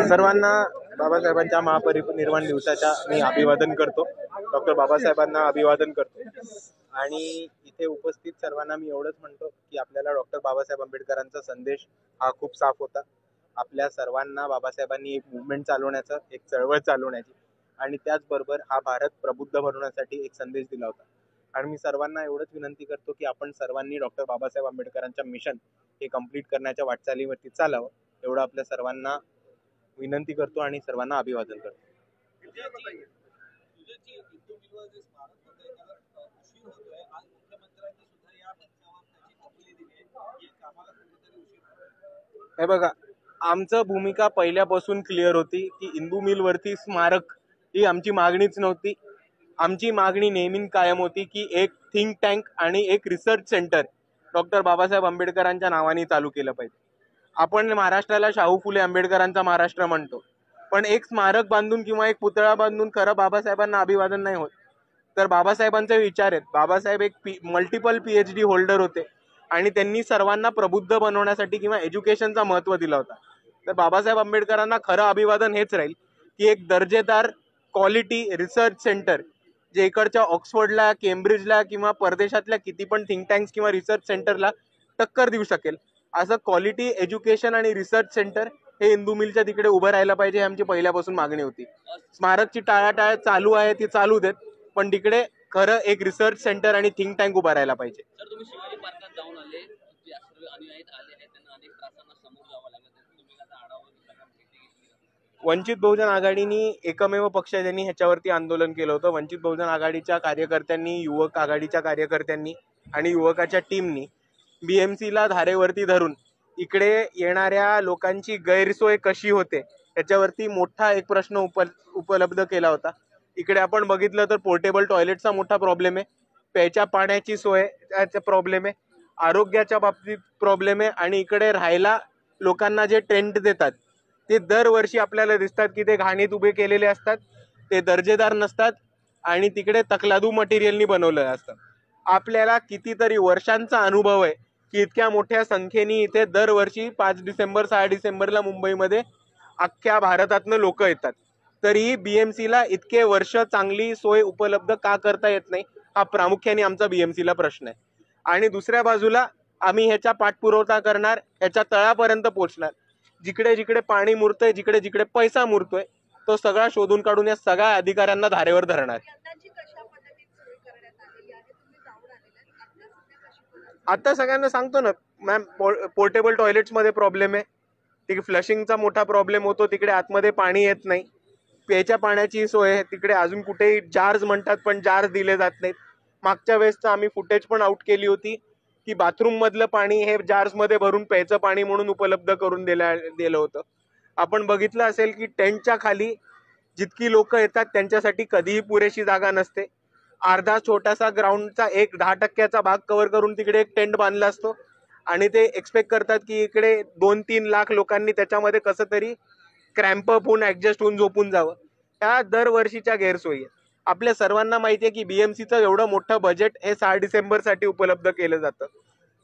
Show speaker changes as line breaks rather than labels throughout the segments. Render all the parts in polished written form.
सर्वांना बाबासाहेबांच्या महापरिनिर्वाण दिवसाच्या मी अभिवादन करतो. डॉक्टर बाबासाहेबांना अभिवादन करतो. आणि इथे उपस्थित सर्वांना मी एवढंच म्हणतो की आपल्याला डॉक्टर बाबासाहेब आंबेडकरांचा संदेश हा खूप साफ होता. आपल्या सर्वांना बाबासाहेबांनी एक मुवमेंट चालवण्याचं, एक चळवळ चालवण्याची आणि त्याचबरोबर हा भारत प्रबुद्ध बनवण्यासाठी एक संदेश दिला होता. आणि मी सर्वांना एवढंच विनंती करतो की आपण सर्वांनी डॉक्टर बाबासाहेब आंबेडकरांच्या मिशन हे कंप्लीट करण्याच्या वाटचालीवरती चालावं, एवढं आपल्या सर्वांना विनंती करतो आणि सर्वांना अभिवादन करतो. हे बघा, आमचं भूमिका पहिल्यापासून क्लिअर होती की इंदू मिल वरती स्मारक ही आमची मागणीच नव्हती. आमची मागणी नेहमी कायम होती की एक थिंक टँक आणि एक रिसर्च सेंटर डॉक्टर बाबासाहेब आंबेडकरांच्या नावाने चालू केलं पाहिजे. आपण महाराष्ट्राला शाहू फुले आंबेडकरांचा महाराष्ट्र म्हणतो, पण एक स्मारक बांधून किंवा एक पुतळा बांधून खरं बाबासाहेबांना अभिवादन नाही होत. तर बाबासाहेबांचे विचार आहेत. बाबासाहेब एक मल्टिपल PhD होल्डर होते आणि त्यांनी सर्वांना प्रबुद्ध बनवण्यासाठी किंवा एज्युकेशनचा महत्त्व दिला होता. तर बाबासाहेब आंबेडकरांना खरं अभिवादन हेच राहील की एक दर्जेदार क्वालिटी रिसर्च सेंटर जे इकडच्या ऑक्सफर्डला, केम्ब्रिजला किंवा परदेशातल्या किती पण थिंक टँक्स किंवा रिसर्च सेंटरला टक्कर देऊ शकेल असं क्वालिटी एज्युकेशन आणि रिसर्च सेंटर हे इंदू मिलच्या तिकडे उभं राहायला पाहिजे. ही आमची पहिल्यापासून मागणी होती. स्मारकची टाळाटाळ चालू आहे, ती चालू देत, पण तिकडे खरं एक रिसर्च सेंटर आणि थिंक टँक उभा राहायला पाहिजे. वंचित बहुजन आघाडीनी एकमेव पक्ष ज्यांनी ह्याच्यावरती आंदोलन केलं होतं. वंचित बहुजन आघाडीच्या कार्यकर्त्यांनी, युवक आघाडीच्या कार्यकर्त्यांनी आणि युवकाच्या टीमनी BMCला धारेवरती धरून इकडे येणाऱ्या लोकांची गैरसोय कशी होते याच्यावरती मोठा एक प्रश्न उपलब्ध केला होता. इकडे आपण बघितलं तर पोर्टेबल टॉयलेटचा मोठा प्रॉब्लेम आहे, प्यायच्या पाण्याची सोयचा प्रॉब्लेम आहे, आरोग्याच्या बाबतीत प्रॉब्लेम आहे आणि इकडे राहायला लोकांना जे टेंट देतात ते दरवर्षी आपल्याला दिसतात की ते घाणीत उभे केलेले असतात, ते दर्जेदार नसतात आणि तिकडे तकलादू मटेरियलनी बनवलेलं असतं. आपल्याला कितीतरी वर्षांचा अनुभव आहे की इतक्या मोठ्या संख्येने इथे दरवर्षी 5 डिसेंबर 6 डिसेंबरला मुंबईमध्ये अख्ख्या भारतातनं लोक येतात. तरीही BMCला इतके वर्ष चांगली सोय उपलब्ध का करता येत नाही, हा प्रामुख्याने आमचा BMCला प्रश्न आहे. आणि दुसऱ्या बाजूला आम्ही ह्याचा पाठपुरवठा करणार, ह्याच्या तळापर्यंत पोहोचणार. जिकडे जिकडे पाणी मुरतंय, जिकडे जिकडे पैसा मुरतोय, तो सगळा शोधून काढून या सगळ्या अधिकाऱ्यांना धारेवर धरणार. आता सगळ्यांना सांगतो ना मॅम, पोर्टेबल टॉयलेट्समध्ये प्रॉब्लेम आहे, तिकडे फ्लशिंगचा मोठा प्रॉब्लेम होतो, तिकडे आतमध्ये पाणी येत नाही, प्यायच्या पाण्याची सोय आहे तिकडे अजून कुठेही जार्स म्हणतात पण जार्स दिले जात नाहीत. मागच्या वेळेसचं आम्ही फुटेज पण आउट केली होती की बाथरूम मधलं पाणी हे जार्समध्ये भरून प्यायचं पाणी म्हणून उपलब्ध करून दिलं होतं. आपण बघितलं असेल की टेंटच्या खाली जितकी लोक येतात त्यांच्यासाठी कधीही पुरेशी जागा नसते. अर्धा छोटासा ग्राउंडचा 10% भाग कव्हर करून तिकडे एक टेंट बांधला असतो आणि ते एक्सपेक्ट करतात की इकडे 2-3 लाख लोकांनी त्याच्यामध्ये कसं तरी क्रॅम्प अप होऊन ऍडजस्ट होऊन झोपून जावं. ह्या दरवर्षीच्या गैरसोयी. आपल्या सर्वांना माहिती आहे की BMCचं एवढं मोठं बजेट हे 6 डिसेंबरसाठी उपलब्ध केलं जातं,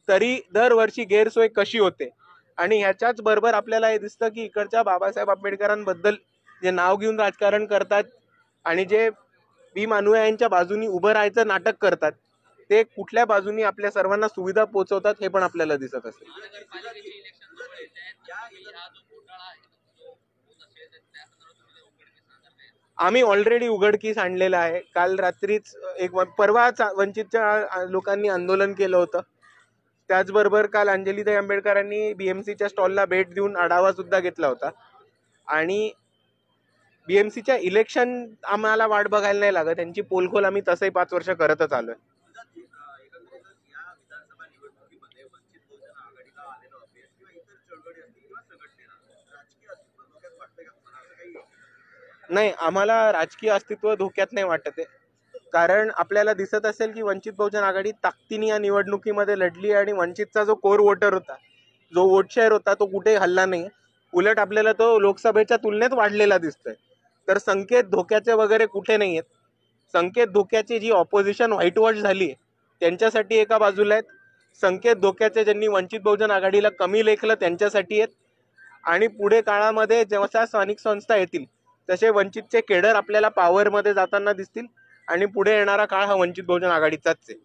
तरी दरवर्षी गैरसोय कशी होते. आणि ह्याच्याच बरोबर आपल्याला हे दिसतं की इकडच्या बाबासाहेब आंबेडकरांबद्दल जे नाव घेऊन राजकारण करतात आणि जे भीम अनुयायांच्या बाजूनी उभं राहायचं नाटक करतात, ते कुठल्या बाजूनी आपल्या सर्वांना सुविधा पोहोचवतात हे पण आपल्याला दिसत असेल. आम्ही ऑलरेडी उघडकीस आणलेलं आहे. काल रात्रीच परवाच वंचितच्या लोकांनी आंदोलन केलं होतं. त्याचबरोबर काल अंजलीताई आंबेडकरांनी BMCच्या स्टॉलला भेट देऊन आढावा सुद्धा घेतला होता. आणि BMCच्या इलेक्शन आम्हाला वाट बघायला नाही लागत, त्यांची पोलखोल आम्ही तसंही 5 वर्ष करतच आलोय. नाही, आम्हाला राजकीय अस्तित्व धोक्यात नाही वाटत आहे. कारण आपल्याला दिसत असेल की वंचित बहुजन आघाडी ताकदीने या निवडणुकीमध्ये लढली आणि वंचितचा जो कोर वोटर होता, जो वोट शेअर होता, तो कुठेही हल्ला नाही. उलट आपल्याला तो लोकसभेच्या तुलनेत वाढलेला दिसतोय. तर संकेत धोक्याचे वगैरे कुठे नाही आहेत. संकेत धोक्याची जी ऑपोजिशन व्हाईट वॉश झाली त्यांच्यासाठी एका बाजूला आहेत, संकेत धोक्याचे ज्यांनी वंचित बहुजन आघाडीला कमी लेखलं त्यांच्यासाठी आहेत. आणि पुढे काळामध्ये जेव्हा स्थानिक संस्था येतील तसे वंचितचे केडर आपल्याला पॉवरमध्ये जाताना दिसतील आणि पुढे येणारा काळ हा वंचित बहुजन आघाडीचाच आहे.